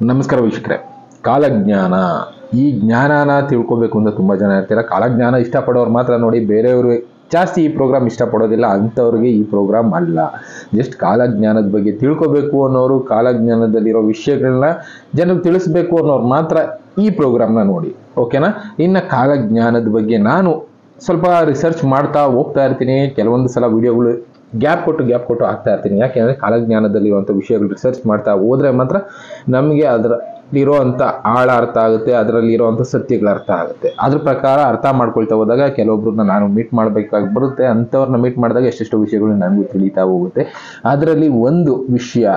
ನಮಸ್ಕಾರ ವೀಕ್ಷಕರೇ. ಕಾಲಜ್ಞಾನ, ಈ ಜ್ಞಾನನ ತಿಳ್ಕೊಬೇಕು ಅಂತ ತುಂಬ ಜನ ಇರ್ತೀರ. ಕಾಲಜ್ಞಾನ ಇಷ್ಟಪಡೋರು ಮಾತ್ರ ನೋಡಿ, ಬೇರೆಯವರು ಜಾಸ್ತಿ ಈ ಪ್ರೋಗ್ರಾಮ್ ಇಷ್ಟಪಡೋದಿಲ್ಲ, ಅಂಥವ್ರಿಗೆ ಈ ಪ್ರೋಗ್ರಾಮ್ ಅಲ್ಲ. ಜಸ್ಟ್ ಕಾಲಜ್ಞಾನದ ಬಗ್ಗೆ ತಿಳ್ಕೊಬೇಕು ಅನ್ನೋರು, ಕಾಲಜ್ಞಾನದಲ್ಲಿರೋ ವಿಷಯಗಳನ್ನ ಜನರಿಗೆ ತಿಳಿಸ್ಬೇಕು ಅನ್ನೋರು ಮಾತ್ರ ಈ ಪ್ರೋಗ್ರಾಮ್ನ ನೋಡಿ, ಓಕೆನಾ? ಇನ್ನು ಕಾಲಜ್ಞಾನದ ಬಗ್ಗೆ ನಾನು ಸ್ವಲ್ಪ ರಿಸರ್ಚ್ ಮಾಡ್ತಾ ಹೋಗ್ತಾ ಇರ್ತೀನಿ. ಕೆಲವೊಂದು ಸಲ ವಿಡಿಯೋಗಳು ಗ್ಯಾಪ್ ಕೊಟ್ಟು ಆಗ್ತಾ ಇರ್ತೀನಿ. ಯಾಕೆಂದರೆ ಕಾಲಜ್ಞಾನದಲ್ಲಿರುವಂಥ ವಿಷಯಗಳು ರಿಸರ್ಚ್ ಮಾಡ್ತಾ ಹೋದರೆ ಮಾತ್ರ ನಮಗೆ ಅದರಲ್ಲಿರುವಂಥ ಆಳ ಅರ್ಥ ಆಗುತ್ತೆ, ಅದರಲ್ಲಿರುವಂಥ ಸತ್ಯಗಳ ಅರ್ಥ ಆಗುತ್ತೆ. ಅದ್ರ ಪ್ರಕಾರ ಅರ್ಥ ಮಾಡ್ಕೊಳ್ತಾ ಹೋದಾಗ ಕೆಲವೊಬ್ರನ್ನ ನಾನು ಮೀಟ್ ಮಾಡಬೇಕಾಗಿ ಬರುತ್ತೆ. ಅಂಥವ್ರನ್ನ ಮೀಟ್ ಮಾಡಿದಾಗ ಎಷ್ಟೆಷ್ಟು ವಿಷಯಗಳು ನನಗೂ ತಿಳಿತಾ ಹೋಗುತ್ತೆ. ಅದರಲ್ಲಿ ಒಂದು ವಿಷಯ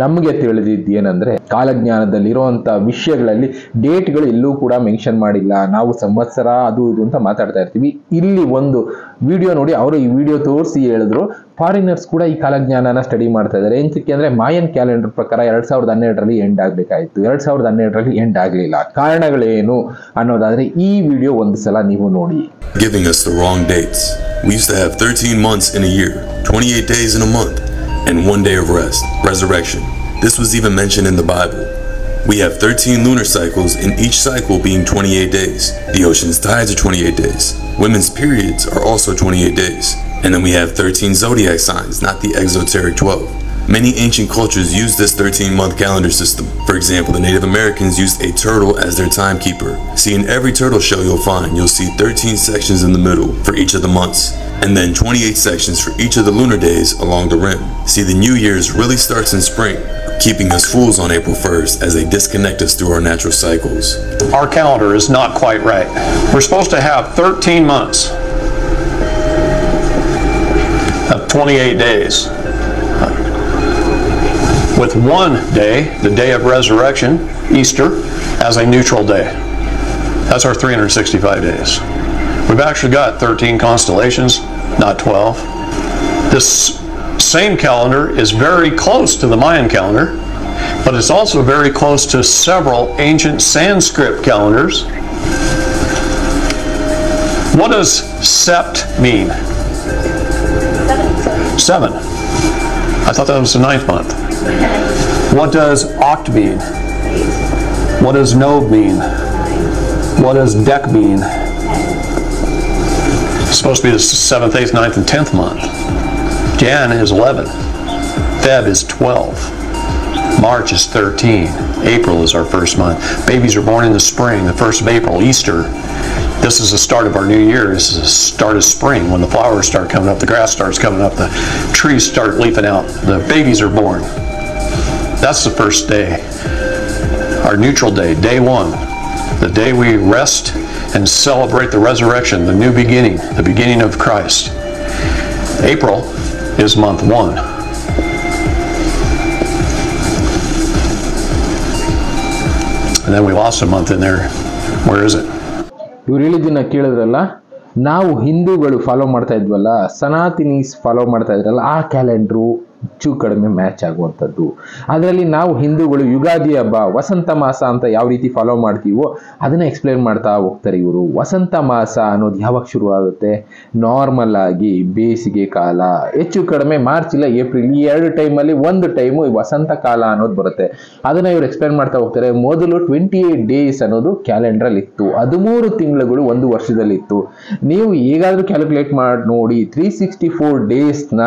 ನಮಗೆ ತಿಳಿದಿದ್ದು ಏನಂದರೆ, ಕಾಲಜ್ಞಾನದಲ್ಲಿರುವಂಥ ವಿಷಯಗಳಲ್ಲಿ ಡೇಟ್ಗಳು ಎಲ್ಲೂ ಕೂಡ ಮೆನ್ಷನ್ ಮಾಡಿಲ್ಲ. ನಾವು ಸಂವತ್ಸರ ಅದು ಇದು ಅಂತ ಮಾತಾಡ್ತಾ ಇರ್ತೀವಿ. ಇಲ್ಲಿ ಒಂದು ವಿಡಿಯೋ ನೋಡಿ, ಅವರು ಈ ವಿಡಿಯೋ ತೋರಿಸಿ ಹೇಳಿದ್ರು, ಫಾರಿನರ್ಸ್ ಕೂಡ ಈ ಕಾಲಜ್ಞಾನನ ಸ್ಟಡಿ ಮಾಡ್ತಾ ಇದ್ದಾರೆ. ಎಂತಕ್ಕೆ ಅಂದರೆ, ಮಾಯನ್ ಕ್ಯಾಲೆಂಡರ್ ಪ್ರಕಾರ 2012ರಲ್ಲಿ ಎಂಡ್ ಆಗಬೇಕಾಯಿತು, 2012ರಲ್ಲಿ ಎಂಡ್ ಆಗಲಿಲ್ಲ. ಕಾರಣಗಳೇನು ಅನ್ನೋದಾದ್ರೆ ಈ ವಿಡಿಯೋ ಒಂದು ಸಲ ನೀವು ನೋಡಿ. Giving us the wrong dates. We used to have 13 months in a year, 28 days in a month, and 1 day of rest, resurrection. This was even mentioned in the Bible. We have 13 lunar cycles, and each cycle being 28 days. The ocean's tides are 28 days. Women's periods are also 28 days. And then we have 13 zodiac signs, not the exoteric 12. Many ancient cultures used this 13-month calendar system. For example, the Native Americans used a turtle as their timekeeper. See, in every turtle shell you'll see 13 sections in the middle for each of the months, and then 28 sections for each of the lunar days along the rim. See, the new year's really starts in spring, keeping us fools on April 1st as they disconnect us through our natural cycles. Our calendar is not quite right. We're supposed to have 13 months of 28 days, with one day, the day of resurrection, Easter, as a neutral day. That's our 365 days. We've actually got 13 constellations, not 12. This same calendar is very close to the Mayan calendar, but it's also very close to several ancient Sanskrit calendars. What does sept mean? 7. I thought that was the 9th month. What does oct mean? What does nov mean? What does dec mean? It's supposed to be the 7th, 8th, 9th, and 10th month. Jan is 11. Feb is 12. March is 13. April is our first month. Babies are born in the spring, the 1st of April, Easter. This is the start of our new year. This is the start of spring, when the flowers start coming up, the grass starts coming up, the trees start leafing out, the babies are born. That's the first day. Our neutral day, day 1, the day we rest and celebrate the resurrection, the new beginning, the beginning of Christ. April is month 1. And then we lost a month in there. Where is it? ಇವ್ರು ಹೇಳಿದ್ದನ್ನ ಕೇಳಿದ್ರಲ್ಲ, ನಾವು ಹಿಂದೂಗಳು follow ಮಾಡ್ತಾ ಇದ್ವಲ್ಲ, ಸನಾತನೀಸ್ follow ಮಾಡ್ತಾ ಇದ್ರಲ್ಲ, ಆ calendar ಹೆಚ್ಚು ಕಡಿಮೆ ಮ್ಯಾಚ್ ಆಗುವಂಥದ್ದು. ಅದರಲ್ಲಿ ನಾವು ಹಿಂದೂಗಳು ಯುಗಾದಿ ಹಬ್ಬ, ವಸಂತ ಮಾಸ ಅಂತ ಯಾವ ರೀತಿ ಫಾಲೋ ಮಾಡ್ತೀವೋ ಅದನ್ನ ಎಕ್ಸ್ಪ್ಲೇನ್ ಮಾಡ್ತಾ ಹೋಗ್ತಾರೆ ಇವರು. ವಸಂತ ಮಾಸ ಅನ್ನೋದು ಯಾವಾಗ ಶುರು ಆಗುತ್ತೆ? ನಾರ್ಮಲ್ ಆಗಿ ಬೇಸಿಗೆ ಕಾಲ, ಹೆಚ್ಚು ಕಡಿಮೆ ಮಾರ್ಚ್ ಇಲ್ಲ ಏಪ್ರಿಲ್, ಈ 2 ಟೈಮಲ್ಲಿ ಒಂದು ಟೈಮು ವಸಂತ ಕಾಲ ಅನ್ನೋದು ಬರುತ್ತೆ. ಅದನ್ನ ಇವ್ರು ಎಕ್ಸ್ಪ್ಲೇನ್ ಮಾಡ್ತಾ ಹೋಗ್ತಾರೆ. ಮೊದಲು 28 ಡೇಸ್ ಅನ್ನೋದು ಕ್ಯಾಲೆಂಡ್ರಲ್ಲಿ ಇತ್ತು, 13 ತಿಂಗಳುಗಳು ಒಂದು ವರ್ಷದಲ್ಲಿತ್ತು. ನೀವು ಹೇಗಾದ್ರೂ ಕ್ಯಾಲ್ಕುಲೇಟ್ ಮಾಡಿ ನೋಡಿ, 364 ಡೇಸ್ನ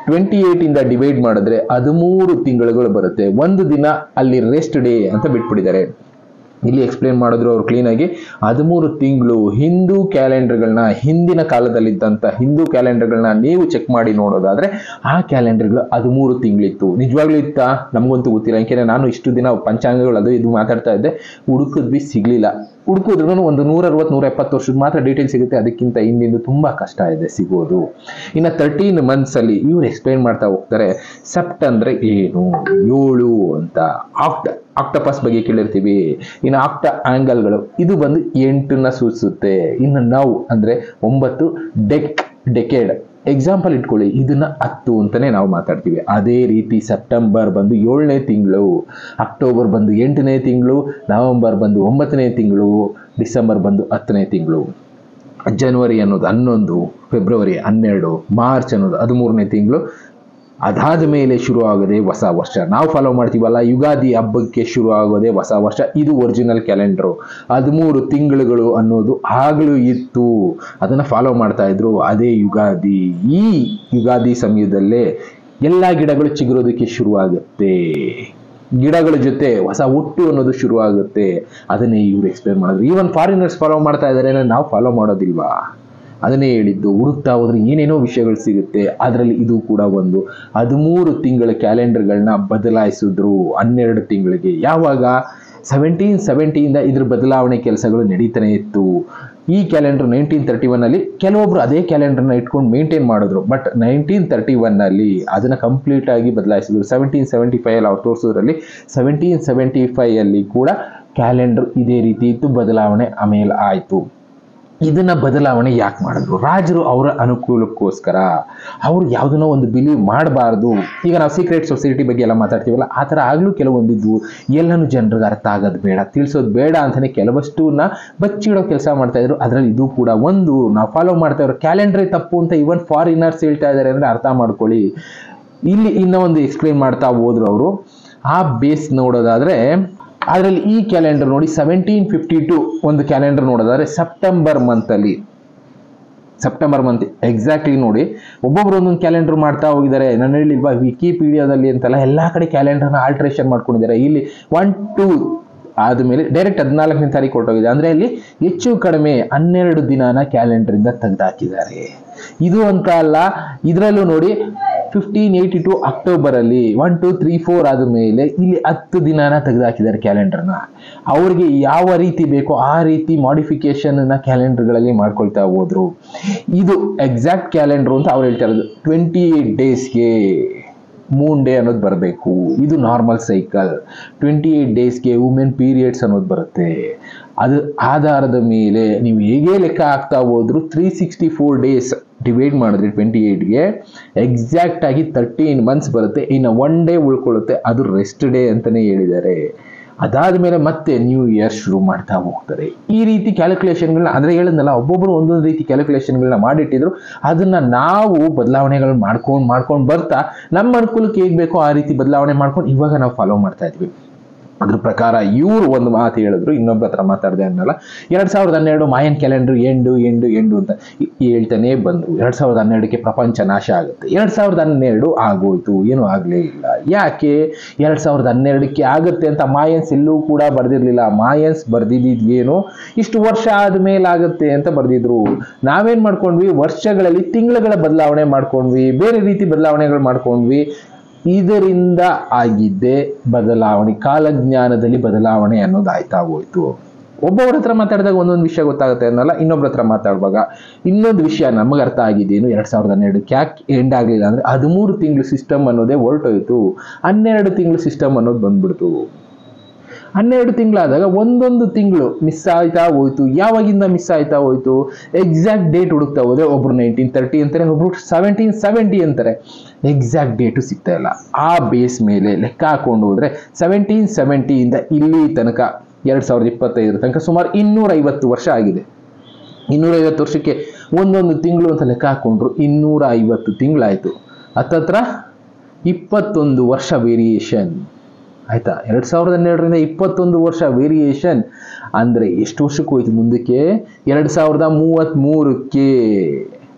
28 ಇಂದ ಡಿವೈಡ್ ಮಾಡಿದ್ರೆ 13 ತಿಂಗಳುಗಳು ಬರುತ್ತೆ. ಒಂದು ದಿನ ಅಲ್ಲಿ ರೆಸ್ಟ್ ಡೇ ಅಂತ ಬಿಟ್ಬಿಟ್ಟಿದ್ದಾರೆ. ಇಲ್ಲಿ ಎಕ್ಸ್ಪ್ಲೇನ್ ಮಾಡಿದ್ರು ಅವ್ರು ಕ್ಲೀನಾಗಿ. 13 ತಿಂಗಳು ಹಿಂದೂ ಕ್ಯಾಲೆಂಡರ್ಗಳನ್ನ, ಹಿಂದಿನ ಕಾಲದಲ್ಲಿದ್ದಂಥ ಹಿಂದೂ ಕ್ಯಾಲೆಂಡರ್ಗಳನ್ನ ನೀವು ಚೆಕ್ ಮಾಡಿ ನೋಡೋದಾದ್ರೆ ಆ ಕ್ಯಾಲೆಂಡರ್ಗಳು 13 ತಿಂಗಳಿತ್ತು. ನಿಜವಾಗ್ಲೂ ಇತ್ತಾ? ನಮಗಂತೂ ಗೊತ್ತಿಲ್ಲ. ಯಾಕೆಂದರೆ ನಾನು ಇಷ್ಟು ದಿನ ಪಂಚಾಂಗಗಳು ಅದು ಇದು ಮಾತಾಡ್ತಾ ಇದ್ದೆ, ಹುಡುಕಿದ್ವಿ, ಸಿಗ್ಲಿಲ್ಲ. ಹುಡುಕಿದ್ರು ಒಂದು 160-170 ವರ್ಷದ ಮಾತ್ರ ಡೀಟೇಲ್ ಸಿಗುತ್ತೆ. ಅದಕ್ಕಿಂತ ಹಿಂದಿಂದು ತುಂಬಾ ಕಷ್ಟ ಇದೆ ಸಿಗೋದು. ಇನ್ನು 13 ಮಂತ್ಸ್ ಅಲ್ಲಿ ಇವ್ರು ಎಕ್ಸ್ಪ್ಲೇನ್ ಮಾಡ್ತಾ ಹೋಗ್ತಾರೆ. ಸೆಪ್ಟ್ ಅಂದ್ರೆ ಏನು? 7 ಅಂತ. ಆಕ್ಟಪಸ್ ಬಗ್ಗೆ ಕೇಳಿರ್ತೀವಿ. ಇನ್ನು ಆಕ್ಟ ಆಂಗಲ್ಗಳು, ಇದು ಬಂದು 8ನ್ನ ಸೂಚಿಸುತ್ತೆ. ಇನ್ನು ನೌ ಅಂದ್ರೆ 9, ಡೆಕೆಡ್ ಎಕ್ಸಾಂಪಲ್ ಇಟ್ಕೊಳ್ಳಿ, ಇದನ್ನ 10 ಅಂತಾನೆ ನಾವು ಮಾತಾಡ್ತೀವಿ. ಅದೇ ರೀತಿ ಸೆಪ್ಟೆಂಬರ್ ಬಂದು 7ನೇ ತಿಂಗಳು, ಅಕ್ಟೋಬರ್ ಬಂದು 8ನೇ ತಿಂಗಳು, ನವೆಂಬರ್ ಬಂದು 9ನೇ ತಿಂಗಳು, ಡಿಸೆಂಬರ್ ಬಂದು 10ನೇ ತಿಂಗಳು, ಜನವರಿ ಅನ್ನೋದು 11, ಫೆಬ್ರವರಿ 12, ಮಾರ್ಚ್ ಅನ್ನೋದು 13ನೇ ತಿಂಗಳು, ಅದಾದ ಮೇಲೆ ಶುರು ಆಗೋದೇ ಹೊಸ ವರ್ಷ. ನಾವು ಫಾಲೋ ಮಾಡ್ತೀವಲ್ಲ, ಯುಗಾದಿ ಹಬ್ಬಕ್ಕೆ ಶುರು ಆಗೋದೇ ಹೊಸ ವರ್ಷ. ಇದು ಒರಿಜಿನಲ್ ಕ್ಯಾಲೆಂಡರು. 13 ತಿಂಗಳುಗಳು ಅನ್ನೋದು ಆಗಲೂ ಇತ್ತು, ಅದನ್ನು ಫಾಲೋ ಮಾಡ್ತಾ ಇದ್ರು. ಅದೇ ಯುಗಾದಿ. ಈ ಯುಗಾದಿ ಸಮಯದಲ್ಲೇ ಎಲ್ಲ ಗಿಡಗಳು ಚಿಗುರೋದಕ್ಕೆ ಶುರುವಾಗುತ್ತೆ, ಗಿಡಗಳ ಜೊತೆ ಹೊಸ ಹುಟ್ಟು ಅನ್ನೋದು ಶುರು ಆಗುತ್ತೆ. ಅದನ್ನೇ ಇವ್ರು ಎಕ್ಸ್ಪ್ಲೇನ್ ಮಾಡಿದ್ರು. ಈವನ್ ಫಾರಿನರ್ಸ್ ಫಾಲೋ ಮಾಡ್ತಾ ಇದ್ದಾರೆ, ನಾವು ಫಾಲೋ ಮಾಡೋದಿಲ್ವಾ? ಅದನ್ನೇ ಹೇಳಿದ್ದು. ಹುಡುಕ್ತಾ ಹೋದ್ರೆ ಏನೇನೋ ವಿಷಯಗಳು ಸಿಗುತ್ತೆ. ಅದರಲ್ಲಿ ಇದು ಕೂಡ ಒಂದು. 13 ತಿಂಗಳ ಕ್ಯಾಲೆಂಡರ್ಗಳನ್ನ ಬದಲಾಯಿಸಿದ್ರು 12 ತಿಂಗಳಿಗೆ. ಯಾವಾಗ? 1770 ಇದ್ರ ಬದಲಾವಣೆ ಕೆಲಸಗಳು ನಡೀತಾನೆ ಇತ್ತು. ಈ ಕ್ಯಾಲೆಂಡರ್ 1931 ಕೆಲವೊಬ್ರು ಅದೇ ಕ್ಯಾಲೆಂಡರ್ನ ಇಟ್ಕೊಂಡು ಮೇಂಟೈನ್ ಮಾಡಿದ್ರು. ಬಟ್ 1931 ಅದನ್ನ ಕಂಪ್ಲೀಟ್ ಆಗಿ ಬದಲಾಯಿಸಿದ್ರು. 1775 ಅವ್ರು ತೋರಿಸೋದ್ರಲ್ಲಿ 1775 ಕೂಡ ಕ್ಯಾಲೆಂಡರ್ ಇದೇ ರೀತಿ ಇತ್ತು. ಬದಲಾವಣೆ ಆಮೇಲೆ ಆಯಿತು. ಇದನ್ನ ಬದಲಾವಣೆ ಯಾಕೆ ಮಾಡಿದ್ರು? ರಾಜರು ಅವರ ಅನುಕೂಲಕ್ಕೋಸ್ಕರ. ಅವರು ಯಾವುದನ್ನೋ ಒಂದು ಬಿಲೀವ್ ಮಾಡಬಾರ್ದು. ಈಗ ನಾವು ಸೀಕ್ರೆಟ್ ಸೊಸೈಟಿ ಬಗ್ಗೆ ಎಲ್ಲ ಮಾತಾಡ್ತೀವಲ್ಲ, ಆ ಥರ ಆಗಲೂ ಕೆಲವೊಂದಿದ್ವು. ಎಲ್ಲನೂ ಜನರಿಗೆ ಅರ್ಥ ಆಗೋದು ಬೇಡ, ತಿಳಿಸೋದು ಬೇಡ ಅಂತಲೇ ಕೆಲವಷ್ಟನ್ನ ಬಚ್ಚಿಡೋ ಕೆಲಸ ಮಾಡ್ತಾ ಇದ್ರು. ಅದರಲ್ಲಿ ಇದು ಕೂಡ ಒಂದು. ನಾವು ಫಾಲೋ ಮಾಡ್ತಾ ಇರೋ ಕ್ಯಾಲೆಂಡ್ರೇ ತಪ್ಪು ಅಂತ ಇವನ್ ಫಾರಿನರ್ಸ್ ಹೇಳ್ತಾ ಇದ್ದಾರೆ ಅಂದರೆ ಅರ್ಥ ಮಾಡ್ಕೊಳ್ಳಿ. ಇಲ್ಲಿ ಇನ್ನೂ ಒಂದು ಎಕ್ಸ್ಪ್ಲೇನ್ ಮಾಡ್ತಾ ಹೋದ್ರು ಅವರು. ಆ ಬೇಸ್ ನೋಡೋದಾದ್ರೆ ಅದರಲ್ಲಿ ಈ ಕ್ಯಾಲೆಂಡರ್ ನೋಡಿ 1752 ಒಂದು ಕ್ಯಾಲೆಂಡರ್ ನೋಡೋದಾದ್ರೆ ಸೆಪ್ಟೆಂಬರ್ ಮಂತ್ ಎಕ್ಸಾಕ್ಟ್ಲಿ ನೋಡಿ. ಒಬ್ಬೊಬ್ರು ಒಂದೊಂದು ಕ್ಯಾಲೆಂಡರ್ ಮಾಡ್ತಾ ಹೋಗಿದ್ದಾರೆ. ನಾನು ಹೇಳಿಲ್ವಾ ವಿಕಿಪೀಡಿಯಾದಲ್ಲಿ ಅಂತಲ್ಲ, ಎಲ್ಲಾ ಕಡೆ ಕ್ಯಾಲೆಂಡರ್ನ ಆಲ್ಟ್ರೇಷನ್ ಮಾಡ್ಕೊಂಡಿದ್ದಾರೆ. ಇಲ್ಲಿ 1, 2 ಆದಮೇಲೆ ಡೈರೆಕ್ಟ್ 14ನೇ ತಾರೀಕು ಹೊರಟೋಗಿದೆ. ಅಂದ್ರೆ ಇಲ್ಲಿ ಹೆಚ್ಚು ಕಡಿಮೆ 12 ದಿನಾನ ಕ್ಯಾಲೆಂಡರಿಂದ ತೆಗೆದಾಕಿದ್ದಾರೆ. ಇದು ಅಂತ ಅಲ್ಲ, ಇದರಲ್ಲೂ ನೋಡಿ 1582 ಅಕ್ಟೋಬರ್ ಅಲ್ಲಿ 1, 2, 3, 4 ಆದ ಮೇಲೆ ಇಲ್ಲಿ 10 ದಿನಾನ ತೆಗೆದಾಕಿದ್ದಾರೆ ಕ್ಯಾಲೆಂಡರ್ನ. ಅವ್ರಿಗೆ ಯಾವ ರೀತಿ ಬೇಕೋ ಆ ರೀತಿ ಮಾಡಿಫಿಕೇಶನ್ ಕ್ಯಾಲೆಂಡರ್ಗಳಲ್ಲಿ ಮಾಡ್ಕೊಳ್ತಾ ಹೋದ್ರು. ಇದು ಎಕ್ಸಾಕ್ಟ್ ಕ್ಯಾಲೆಂಡರ್ ಅಂತ ಅವ್ರು ಹೇಳ್ತಾ ಇರೋದು. 28 ಡೇಸ್ಗೆ ಮೂನ್ ಡೇ ಅನ್ನೋದು ಬರಬೇಕು. ಇದು ನಾರ್ಮಲ್ ಸೈಕಲ್. 28 ಡೇಸ್ಗೆ ವುಮೆನ್ ಪೀರಿಯಡ್ಸ್ ಅನ್ನೋದು ಬರುತ್ತೆ. ಅದು ಆಧಾರದ ಮೇಲೆ ನೀವು ಹೇಗೆ ಲೆಕ್ಕ ಹಾಕ್ತಾ ಹೋದ್ರು 364 ಡೇಸ್ ಡಿವೈಡ್ ಮಾಡಿದ್ರೆ 28ಗೆ ಎಕ್ಸಾಕ್ಟ್ ಆಗಿ 13 ಮಂತ್ಸ್ ಬರುತ್ತೆ. ಇನ್ನು 1 ಡೇ ಉಳ್ಕೊಳ್ಳುತ್ತೆ, ಅದು ರೆಸ್ಟ್ ಡೇ ಅಂತಾನೆ ಹೇಳಿದ್ದಾರೆ. ಅದಾದ ಮೇಲೆ ಮತ್ತೆ ನ್ಯೂ ಇಯರ್ ಶುರು ಮಾಡ್ತಾ ಹೋಗ್ತಾರೆ. ಈ ರೀತಿ ಕ್ಯಾಲ್ಕುಲೇಷನ್ಗಳನ್ನ, ಅಂದ್ರೆ ಹೇಳಿದ್ನಲ್ಲ, ಒಬ್ಬೊಬ್ಬರು ಒಂದೊಂದು ರೀತಿ ಕ್ಯಾಲ್ಕುಲೇಷನ್ಗಳನ್ನ ಮಾಡಿಟ್ಟಿದ್ರು. ಅದನ್ನ ನಾವು ಬದಲಾವಣೆಗಳು ಮಾಡ್ಕೊಂಡು ಬರ್ತಾ ನಮ್ಮ ಅನುಕೂಲಕ್ಕೆ ಹೇಗೆ ಬೇಕೋ ಆ ರೀತಿ ಬದಲಾವಣೆ ಮಾಡ್ಕೊಂಡು ಇವಾಗ ನಾವು ಫಾಲೋ ಮಾಡ್ತಾ ಇದ್ವಿ. ಅದ್ರ ಪ್ರಕಾರ ಇವರು ಒಂದು ಮಾತು ಹೇಳಿದ್ರು, ಇನ್ನೊಬ್ಬರ ಹತ್ರ ಮಾತಾಡಿದೆ ಅನ್ನಲ್ಲ. 2012 ಮಾಯನ್ ಕ್ಯಾಲೆಂಡರ್ ಎಂಡು ಅಂತ ಹೇಳ್ತಾನೆ ಬಂದ್ರು. 2012ಕ್ಕೆ ಪ್ರಪಂಚ ನಾಶ ಆಗುತ್ತೆ. 2012 ಆಗೋಯ್ತು, ಏನೂ ಆಗ್ಲೇ ಇಲ್ಲ. ಯಾಕೆ 2012ಕ್ಕೆ ಆಗುತ್ತೆ ಅಂತ ಮಾಯನ್ಸ್ ಎಲ್ಲೂ ಕೂಡ ಬರ್ದಿರ್ಲಿಲ್ಲ. ಮಾಯನ್ಸ್ ಬರ್ದಿದ್ದೇನು ಇಷ್ಟು ವರ್ಷ ಆದ್ಮೇಲೆ ಆಗುತ್ತೆ ಅಂತ ಬರ್ದಿದ್ರು. ನಾವೇನ್ ಮಾಡ್ಕೊಂಡ್ವಿ, ವರ್ಷಗಳಲ್ಲಿ ತಿಂಗಳುಗಳ ಬದಲಾವಣೆ ಮಾಡ್ಕೊಂಡ್ವಿ, ಬೇರೆ ರೀತಿ ಬದಲಾವಣೆಗಳು ಮಾಡ್ಕೊಂಡ್ವಿ. ಇದರಿಂದ ಆಗಿದ್ದೆ ಬದಲಾವಣೆ, ಕಾಲಜ್ಞಾನದಲ್ಲಿ ಬದಲಾವಣೆ ಅನ್ನೋದು ಆಯ್ತಾ ಹೋಯ್ತು. ಒಬ್ಬೊಬ್ಬರ ಹತ್ರ ಮಾತಾಡಿದಾಗ ಒಂದೊಂದು ವಿಷಯ ಗೊತ್ತಾಗುತ್ತೆ ಅನ್ನಲ್ಲ. ಇನ್ನೊಬ್ಬರ ಹತ್ರ ಮಾತಾಡುವಾಗ ಇನ್ನೊಂದು ವಿಷಯ ನಮಗೆ ಅರ್ಥ ಆಗಿದ್ದೇನು, 2012ಕ್ಕೆ ಯಾಕೆ ಎಂಡ್ ಆಗಲಿಲ್ಲ ಅಂದ್ರೆ 13 ತಿಂಗಳು ಸಿಸ್ಟಮ್ ಅನ್ನೋದೇ ಹೊರಟೋಯ್ತು. 12 ತಿಂಗಳು ಸಿಸ್ಟಮ್ ಅನ್ನೋದು ಬಂದ್ಬಿಡ್ತು. 12 ತಿಂಗಳಾದಾಗ ಒಂದೊಂದು ತಿಂಗಳು ಮಿಸ್ ಆಯ್ತಾ ಹೋಯ್ತು. ಯಾವಾಗಿಂದ ಮಿಸ್ ಆಯ್ತಾ ಹೋಯ್ತು? ಎಕ್ಸಾಕ್ಟ್ ಡೇಟ್ ಹುಡುಕ್ತಾ ಹೋದ್ರೆ ಒಬ್ರು 1930 ಅಂತಾರೆ, ಒಬ್ರು 1770 ಅಂತಾರೆ. ಎಕ್ಸಾಕ್ಟ್ ಡೇಟು ಸಿಗ್ತಾ ಇಲ್ಲ. ಆ ಬೇಸ್ ಮೇಲೆ ಲೆಕ್ಕ ಹಾಕೊಂಡು ಹೋದ್ರೆ 1770 ಇಲ್ಲಿ ತನಕ 2025 ತನಕ ಸುಮಾರು 250 ವರ್ಷ ಆಗಿದೆ. 250 ವರ್ಷಕ್ಕೆ ಒಂದೊಂದು ತಿಂಗಳು ಅಂತ ಲೆಕ್ಕ ಹಾಕೊಂಡ್ರು 250 ತಿಂಗಳಾಯ್ತು. ಹತ್ತತ್ರ 21 ವರ್ಷ ವೇರಿಯೇಷನ್ ಆಯ್ತಾ. 2012ರಿಂದ 21 ವರ್ಷ ವೇರಿಯೇಷನ್ ಅಂದ್ರೆ ಎಷ್ಟು ವರ್ಷಕ್ಕೆ ಹೋಯ್ತು ಮುಂದಕ್ಕೆ? 2033ಕ್ಕೆ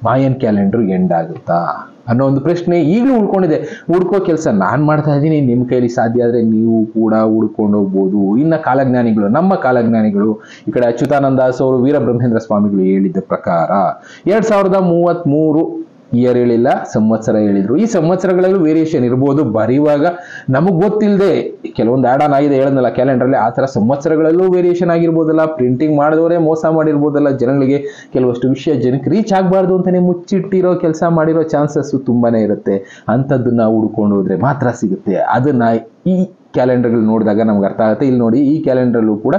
ಮಾಯನ್ ಕ್ಯಾಲೆಂಡರ್ ಎಂಡ್ ಆಗುತ್ತಾ ಅನ್ನೋ ಒಂದು ಪ್ರಶ್ನೆ ಈಗಲೂ ಉಳ್ಕೊಂಡಿದೆ. ಹುಡ್ಕೋ ಕೆಲಸ ನಾನು ಮಾಡ್ತಾ ಇದ್ದೀನಿ. ನಿಮ್ಮ ಕೈಲಿ ಸಾಧ್ಯ ಆದರೆ ನೀವು ಕೂಡ ಹುಡ್ಕೊಂಡು ಹೋಗ್ಬೋದು. ಇನ್ನು ಕಾಲಜ್ಞಾನಿಗಳು, ನಮ್ಮ ಕಾಲಜ್ಞಾನಿಗಳು ಈ ಕಡೆ ಅಚ್ಯುತಾನಂದ ದಾಸ್ ಅವರು, ವೀರಬ್ರಹ್ಮೇಂದ್ರ ಸ್ವಾಮಿಗಳು ಹೇಳಿದ್ದ ಪ್ರಕಾರ 2033 ಇಯರ್ ಹೇಳಿಲ್ಲ, ಸಂವತ್ಸರ ಹೇಳಿದ್ರು. ಈ ಸಂವತ್ಸರಗಳಲ್ಲೂ ವೇರಿಯೇಷನ್ ಇರ್ಬೋದು. ಬರೆಯುವಾಗ ನಮಗ್ ಗೊತ್ತಿಲ್ಲದೆ ಕೆಲವೊಂದು ಆಡ್ ಆನ್ ಆಗಿದೆ ಹೇಳೋದಲ್ಲ ಕ್ಯಾಲೆಂಡರ್ಲಿ, ಆ ಥರ ಸಂವತ್ಸರಗಳಲ್ಲೂ ವೇರಿಯೇಷನ್ ಆಗಿರ್ಬೋದಲ್ಲ. ಪ್ರಿಂಟಿಂಗ್ ಮಾಡಿದವರೇ ಮೋಸ ಮಾಡಿರ್ಬೋದಲ್ಲ. ಜನಗಳಿಗೆ ಕೆಲವಷ್ಟು ವಿಷಯ ಜನಕ್ಕೆ ರೀಚ್ ಆಗಬಾರ್ದು ಅಂತಾನೆ ಮುಚ್ಚಿಟ್ಟಿರೋ ಕೆಲಸ ಮಾಡಿರೋ ಚಾನ್ಸಸ್ ತುಂಬಾನೇ ಇರುತ್ತೆ. ಅಂಥದ್ದನ್ನ ಹುಡ್ಕೊಂಡು ಹೋದ್ರೆ ಮಾತ್ರ ಸಿಗುತ್ತೆ. ಅದನ್ನ ಈ ಕ್ಯಾಲೆಂಡರ್ಗಳು ನೋಡಿದಾಗ ನಮ್ಗೆ ಅರ್ಥ ಆಗುತ್ತೆ. ಇಲ್ಲಿ ನೋಡಿ, ಈ ಕ್ಯಾಲೆಂಡರ್ಲ್ಲೂ ಕೂಡ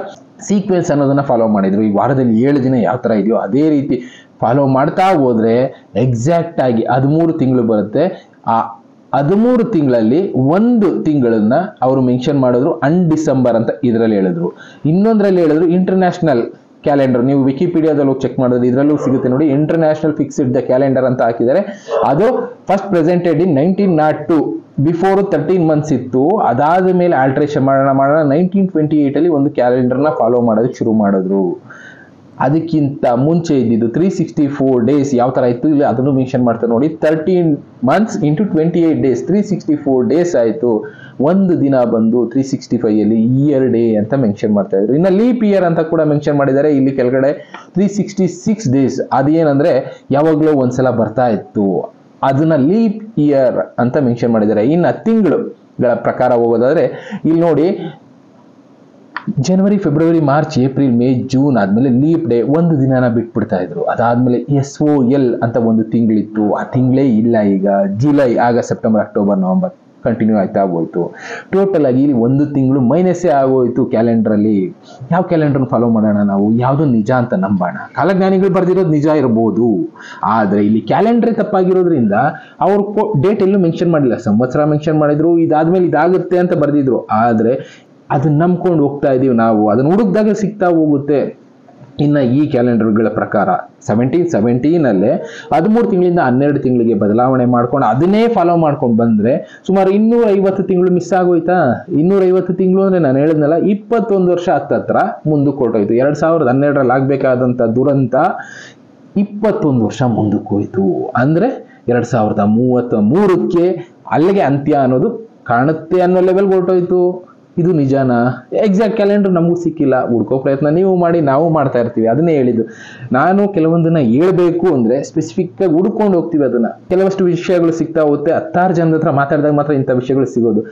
ಸೀಕ್ವೆನ್ಸ್ ಅನ್ನೋದನ್ನ ಫಾಲೋ ಮಾಡಿದ್ರು. ಈ ವಾರದಲ್ಲಿ 7 ದಿನ ಯಾವ ಥರ ಇದೆಯೋ ಅದೇ ರೀತಿ ಫಾಲೋ ಮಾಡ್ತಾ ಹೋದ್ರೆ ಎಕ್ಸಾಕ್ಟ್ ಆಗಿ 13 ತಿಂಗಳು ಬರುತ್ತೆ. ಆ 13 ತಿಂಗಳಲ್ಲಿ ಒಂದು ತಿಂಗಳನ್ನ ಅವರು ಮೆನ್ಷನ್ ಮಾಡಿದ್ರು ಡಿಸೆಂಬರ್ ಅಂತ ಇದರಲ್ಲಿ ಹೇಳಿದ್ರು. ಇನ್ನೊಂದರಲ್ಲಿ ಹೇಳಿದ್ರು ಇಂಟರ್ನ್ಯಾಷನಲ್ ಕ್ಯಾಲೆಂಡರ್. ನೀವು ವಿಕಿಪೀಡಿಯಾದಲ್ಲಿ ಹೋಗಿ ಚೆಕ್ ಮಾಡಿದ್ರೆ ಇದರಲ್ಲೂ ಸಿಗುತ್ತೆ ನೋಡಿ, ಇಂಟರ್ನ್ಯಾಷನಲ್ ಫಿಕ್ಸ್ಡ್ ದ ಕ್ಯಾಲೆಂಡರ್ ಅಂತ ಹಾಕಿದ್ದಾರೆ. ಅದು ಫಸ್ಟ್ ಪ್ರೆಸೆಂಟೆಡ್ ಇನ್ 1902. ಬಿಫೋರ್ 13 ಮಂತ್ಸ್ ಇತ್ತು. ಅದಾದ ಮೇಲೆ ಆಲ್ಟ್ರೇಷನ್ ಮಾಡೋಣ 1928 ಅಲ್ಲಿ ಒಂದು ಕ್ಯಾಲೆಂಡರ್ನ ಫಾಲೋ ಮಾಡೋದಕ್ಕೆ ಶುರು ಮಾಡಿದ್ರು. ಅದಕ್ಕಿಂತ ಮುಂಚೆ ಇದ್ದಿದ್ದು 364 ಡೇಸ್ ಯಾವ ತರ ಇತ್ತು ಇಲ್ಲಿ ಅದನ್ನು ಮೆನ್ಷನ್ ಮಾಡ್ತಾರೆ ನೋಡಿ. 13 months into 28 days 364 ಡೇಸ್ ಆಯಿತು. ಒಂದು ದಿನ ಬಂದು 365 ಅಲ್ಲಿ ಇಯರ್ ಡೇ ಅಂತ ಮೆನ್ಷನ್ ಮಾಡ್ತಾ ಇದ್ರು. ಇನ್ನು ಲೀಪ್ ಇಯರ್ ಅಂತ ಕೂಡ ಮೆನ್ಷನ್ ಮಾಡಿದ್ದಾರೆ ಇಲ್ಲಿ ಕೆಳಗಡೆ 366 ಡೇಸ್. ಅದೇನಂದ್ರೆ ಯಾವಾಗಲೂ ಒಂದ್ಸಲ ಬರ್ತಾ ಇತ್ತು, ಅದನ್ನ ಲೀಪ್ ಇಯರ್ ಅಂತ ಮೆನ್ಷನ್ ಮಾಡಿದ್ದಾರೆ. ಇನ್ನು ತಿಂಗಳುಗಳ ಪ್ರಕಾರ ಹೋಗೋದಾದ್ರೆ ಇಲ್ಲಿ ನೋಡಿ, ಜನವರಿ, ಫೆಬ್ರವರಿ, ಮಾರ್ಚ್, ಏಪ್ರಿಲ್, ಮೇ, ಜೂನ್ ಆದ್ಮೇಲೆ ಲೀಪ್ ಡೇ ಒಂದು ದಿನಾನ ಬಿಟ್ಬಿಡ್ತಾ ಇದ್ರು. ಅದಾದ್ಮೇಲೆ SOL ಅಂತ ಒಂದು ತಿಂಗಳಿತ್ತು, ಆ ತಿಂಗಳೇ ಇಲ್ಲ ಈಗ. July, August, September, October, November continue ಆಯ್ತಾ ಹೋಯ್ತು. ಟೋಟಲ್ ಆಗಿ ಇಲ್ಲಿ ಒಂದು ತಿಂಗಳು ಮೈನಸ್ಸೇ ಆಗೋಯ್ತು ಕ್ಯಾಲೆಂಡರ್ ಅಲ್ಲಿ. ಯಾವ ಕ್ಯಾಲೆಂಡರ್ ಫಾಲೋ ಮಾಡೋಣ ನಾವು? ಯಾವ್ದು ನಿಜ ಅಂತ ನಂಬೋಣ? ಕಾಲಜ್ಞಾನಿಗಳು ಬರ್ದಿರೋದು ನಿಜ ಇರಬಹುದು, ಆದ್ರೆ ಇಲ್ಲಿ ಕ್ಯಾಲೆಂಡರ್ ತಪ್ಪಾಗಿರೋದ್ರಿಂದ ಅವ್ರು ಡೇಟ್ ಎಲ್ಲೂ ಮೆನ್ಷನ್ ಮಾಡಿಲ್ಲ. ಸಂವತ್ಸರ ಮೆನ್ಷನ್ ಮಾಡಿದ್ರು, ಇದಾದ್ಮೇಲೆ ಇದಾಗುತ್ತೆ ಅಂತ ಬರ್ದಿದ್ರು. ಆದ್ರೆ ಅದನ್ನ ನಂಬ್ಕೊಂಡು ಹೋಗ್ತಾ ಇದೀವಿ ನಾವು, ಅದನ್ನ ಹುಡುಕ್ದಾಗ ಸಿಗ್ತಾ ಹೋಗುತ್ತೆ. ಇನ್ನ ಈ ಕ್ಯಾಲೆಂಡರ್ಗಳ ಪ್ರಕಾರ 1717 ಅಲ್ಲೇ 13 ತಿಂಗಳಿಂದ 12 ತಿಂಗಳಿಗೆ ಬದಲಾವಣೆ ಮಾಡ್ಕೊಂಡು ಅದನ್ನೇ ಫಾಲೋ ಮಾಡ್ಕೊಂಡು ಬಂದ್ರೆ ಸುಮಾರು 250 ತಿಂಗಳು ಮಿಸ್ ಆಗೋಯ್ತಾ. 250 ತಿಂಗಳು ಅಂದ್ರೆ ನಾನು ಹೇಳಿದ್ನಲ್ಲ 21 ವರ್ಷ ಹತ್ತತ್ರ ಮುಂದಕ್ಕೆ ಹೊರಟೋಯ್ತು. 2012ರಲ್ಲಿ ಆಗ್ಬೇಕಾದಂತ ದುರಂತ 21 ವರ್ಷ ಮುಂದಕ್ಕೆ ಹೋಯ್ತು. ಅಂದ್ರೆ 2033ಕ್ಕೆ ಅಲ್ಲಿಗೆ ಅಂತ್ಯ ಅನ್ನೋದು ಕಾಣುತ್ತೆ ಅನ್ನೋ ಲೆವೆಲ್ ಹೊರಟೋಯ್ತು. ಇದು ನಿಜಾನಾ? ಎಕ್ಸಾಕ್ಟ್ ಕ್ಯಾಲೆಂಡರ್ ನಮಗೂ ಸಿಕ್ಕಿಲ್ಲ. ಹುಡ್ಕೋ ಪ್ರಯತ್ನ ನೀವು ಮಾಡಿ, ನಾವು ಮಾಡ್ತಾ ಇರ್ತೀವಿ. ಅದನ್ನೇ ಹೇಳಿದ್ದು ನಾನು, ಕೆಲವೊಂದನ್ನ ಹೇಳ್ಬೇಕು ಅಂದ್ರೆ ಸ್ಪೆಸಿಫಿಕ್ ಆಗಿ ಹುಡ್ಕೊಂಡು ಹೋಗ್ತೀವಿ. ಅದನ್ನ ಕೆಲವಷ್ಟು ವಿಷಯಗಳು ಸಿಗ್ತಾ ಹೋಗುತ್ತೆ. 10 ಜನದ ಹತ್ರ ಮಾತಾಡಿದಾಗ ಮಾತ್ರ ಇಂಥ ವಿಷಯಗಳು ಸಿಗೋದು.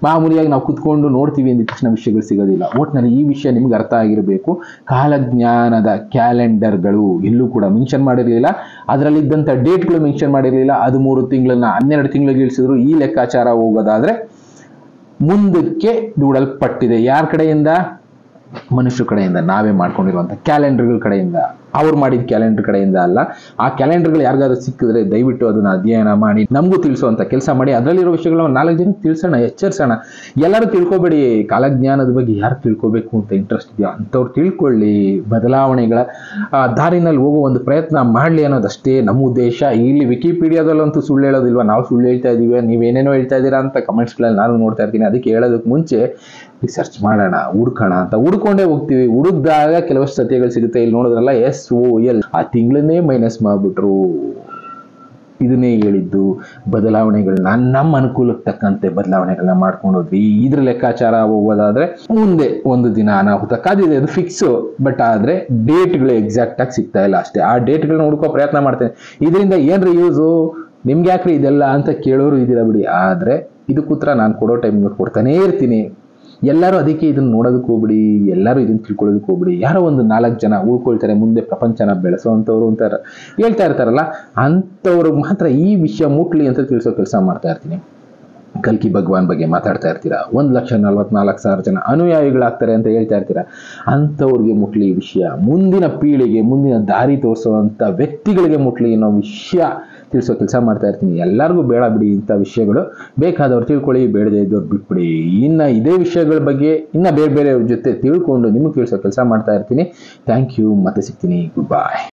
ಮಾಮೂಲಿಯಾಗಿ ನಾವು ಕುತ್ಕೊಂಡು ನೋಡ್ತೀವಿ ಅಂದ ತಕ್ಷಣ ವಿಷಯಗಳು ಸಿಗೋದಿಲ್ಲ. ಒಟ್ಟಿನಲ್ಲಿ ಈ ವಿಷಯ ನಿಮ್ಗೆ ಅರ್ಥ ಆಗಿರಬೇಕು. ಕಾಲಜ್ಞಾನದ ಕ್ಯಾಲೆಂಡರ್ಗಳು ಎಲ್ಲೂ ಕೂಡ ಮೆನ್ಷನ್ ಮಾಡಿರ್ಲಿಲ್ಲ, ಅದರಲ್ಲಿ ಇದ್ದಂಥ ಡೇಟ್ಗಳು ಮೆನ್ಷನ್ ಮಾಡಿರ್ಲಿಲ್ಲ. 13 ತಿಂಗಳನ್ನ 12 ತಿಂಗಳಿಗೆ ಇಳಿಸಿದ್ರು. ಈ ಲೆಕ್ಕಾಚಾರ ಹೋಗೋದಾದ್ರೆ ಮುಂದಕ್ಕೆ ದೂಡಲ್ಪಟ್ಟಿದೆ. ಯಾರ ಕಡೆಯಿಂದ? ಮನುಷ್ಯರ ಕಡೆಯಿಂದ, ನಾವೇ ಮಾಡ್ಕೊಂಡಿರುವಂತ ಕ್ಯಾಲೆಂಡರ್ಗಳ ಕಡೆಯಿಂದ. ಅವ್ರು ಮಾಡಿದ ಕ್ಯಾಲೆಂಡರ್ ಕಡೆಯಿಂದ ಅಲ್ಲ. ಆ ಕ್ಯಾಲೆಂಡರ್ಗಳು ಯಾರಿಗಾದ್ರೂ ಸಿಕ್ಕಿದ್ರೆ ದಯವಿಟ್ಟು ಅದನ್ನ ಅಧ್ಯಯನ ಮಾಡಿ ನಮಗೂ ತಿಳಿಸುವಂತ ಕೆಲಸ ಮಾಡಿ. ಅದರಲ್ಲಿರೋ ವಿಷಯಗಳನ್ನ 4 ಜನಕ್ಕೆ ತಿಳಿಸೋಣ, ಎಚ್ಚರಿಸೋಣ. ಎಲ್ಲರೂ ತಿಳ್ಕೊಬೇಡಿ. ಕಾಲಜ್ಞಾನದ ಬಗ್ಗೆ ಯಾರು ತಿಳ್ಕೊಬೇಕು ಅಂತ ಇಂಟ್ರೆಸ್ಟ್ ಇದೆಯಾ ಅಂಥವ್ರು ತಿಳ್ಕೊಳ್ಳಿ. ಬದಲಾವಣೆಗಳ ದಾರಿನಲ್ಲಿ ಹೋಗೋ ಒಂದು ಪ್ರಯತ್ನ ಮಾಡಲಿ ಅನ್ನೋದಷ್ಟೇ ನಮ್ಮ ಉದ್ದೇಶ. ಇಲ್ಲಿ ವಿಕಿಪೀಡಿಯಾದಲ್ಲಂತೂ ಸುಳ್ಳು ಹೇಳೋದಿಲ್ವಾ, ನಾವು ಸುಳ್ಳು ಹೇಳ್ತಾ ಇದೀವಿ, ನೀವೇನೇನೋ ಹೇಳ್ತಾ ಇದ್ದೀರಾ ಅಂತ ಕಮೆಂಟ್ಸ್ಗಳಲ್ಲಿ ನಾನು ನೋಡ್ತಾ ಇರ್ತೀನಿ. ಅದಕ್ಕೆ ಹೇಳೋದಕ್ಕೆ ಮುಂಚೆ ರಿಸರ್ಚ್ ಮಾಡೋಣ, ಹುಡ್ಕೋಣ ಅಂತ ಹುಡ್ಕೊಂಡೇ ಹೋಗ್ತೀವಿ. ಹುಡುಕ್ದಾಗ ಕೆಲವಷ್ಟು ಸತ್ಯಗಳು ಸಿಗುತ್ತೆ. ಇಲ್ಲಿ ನೋಡಿದ್ರಲ್ಲ SOL, ಆ ತಿಂಗಳನ್ನೇ ಮೈನಸ್ ಮಾಡ್ಬಿಟ್ರು. ಇದನ್ನೇ ಹೇಳಿದ್ದು. ಬದಲಾವಣೆಗಳನ್ನ ನಮ್ಮ ಅನುಕೂಲಕ್ಕೆ ತಕ್ಕಂತೆ ಬದಲಾವಣೆಗಳನ್ನ ಮಾಡ್ಕೊಂಡೋದ್ವಿ. ಇದ್ರ ಲೆಕ್ಕಾಚಾರ ಹೋಗೋದಾದ್ರೆ ಮುಂದೆ ಒಂದು ದಿನ ಅನಾಹುತ ಕಾದಿದೆ, ಅದು ಫಿಕ್ಸ್. ಬಟ್ ಆದ್ರೆ ಡೇಟ್ಗಳು ಎಕ್ಸಾಕ್ಟ್ ಆಗಿ ಸಿಗ್ತಾ ಇಲ್ಲ ಅಷ್ಟೇ. ಆ ಡೇಟ್ಗಳನ್ನ ಹುಡ್ಕೋ ಪ್ರಯತ್ನ ಮಾಡ್ತೇನೆ. ಇದರಿಂದ ಏನ್ರಿ ಯೂಸು, ನಿಮ್ಗೆ ಯಾಕ್ರಿ ಇದೆಲ್ಲ ಅಂತ ಕೇಳೋರು ಇದ್ದೀರಾ ಬಿಡಿ. ಆದ್ರೆ ಇದಕ್ಕೆ ಉತ್ತರ ನಾನು ಕೊಡೋ ಟೈಮ್ಗೆ ಕೊಡ್ತಾನೇ ಇರ್ತೀನಿ. ಎಲ್ಲರೂ ಅದಕ್ಕೆ ಇದನ್ನ ನೋಡೋದಕ್ಕೆ ಹೋಗ್ಬಿಡಿ, ಎಲ್ಲರೂ ಇದನ್ನ ತಿಳ್ಕೊಳ್ಳೋದಕ್ಕೆ ಹೋಗ್ಬಿಡಿ. ಯಾರೋ ಒಂದು 4 ಜನ ಉಳ್ಕೊಳ್ತಾರೆ, ಮುಂದೆ ಪ್ರಪಂಚನ ಬೆಳೆಸೋವಂಥವ್ರು ಅಂತ ಹೇಳ್ತಾ ಇರ್ತಾರಲ್ಲ, ಅಂಥವ್ರಿಗೆ ಮಾತ್ರ ಈ ವಿಷಯ ಮುಟ್ಲಿ ಅಂತ ತಿಳಿಸೋ ಕೆಲಸ ಮಾಡ್ತಾ ಇರ್ತೀನಿ. ಕಲ್ಕಿ ಭಗವಾನ್ ಬಗ್ಗೆ ಮಾತಾಡ್ತಾ ಇರ್ತೀರಾ, 1,44,000 ಜನ ಅನುಯಾಯಿಗಳಾಗ್ತಾರೆ ಅಂತ ಹೇಳ್ತಾ ಇರ್ತೀರಾ. ಅಂಥವ್ರಿಗೆ ಮುಟ್ಲಿ ಈ ವಿಷಯ. ಮುಂದಿನ ಪೀಳಿಗೆ, ಮುಂದಿನ ದಾರಿ ತೋರಿಸುವಂಥ ವ್ಯಕ್ತಿಗಳಿಗೆ ಮುಟ್ಲಿ ಅನ್ನೋ ವಿಷಯ ತಿಳಿಸೋ ಕೆಲಸ ಮಾಡ್ತಾ ಇರ್ತೀನಿ. ಎಲ್ಲರಿಗೂ ಬೇಡ ಬಿಡಿ ಇಂಥ ವಿಷಯಗಳು. ಬೇಕಾದವ್ರು ತಿಳ್ಕೊಳ್ಳಿ, ಬೇಡದೇ ಇದ್ದವ್ರು ಬಿಟ್ಬಿಡಿ. ಇನ್ನು ಇದೇ ವಿಷಯಗಳ ಬಗ್ಗೆ ಇನ್ನು ಬೇರೆ ಬೇರೆಯವ್ರ ಜೊತೆ ತಿಳ್ಕೊಂಡು ನಿಮಗೆ ತಿಳಿಸೋ ಕೆಲಸ ಮಾಡ್ತಾ ಇರ್ತೀನಿ. Thank you. ಮತ್ತೆ ಸಿಗ್ತೀನಿ. ಗುಡ್ ಬಾಯ್.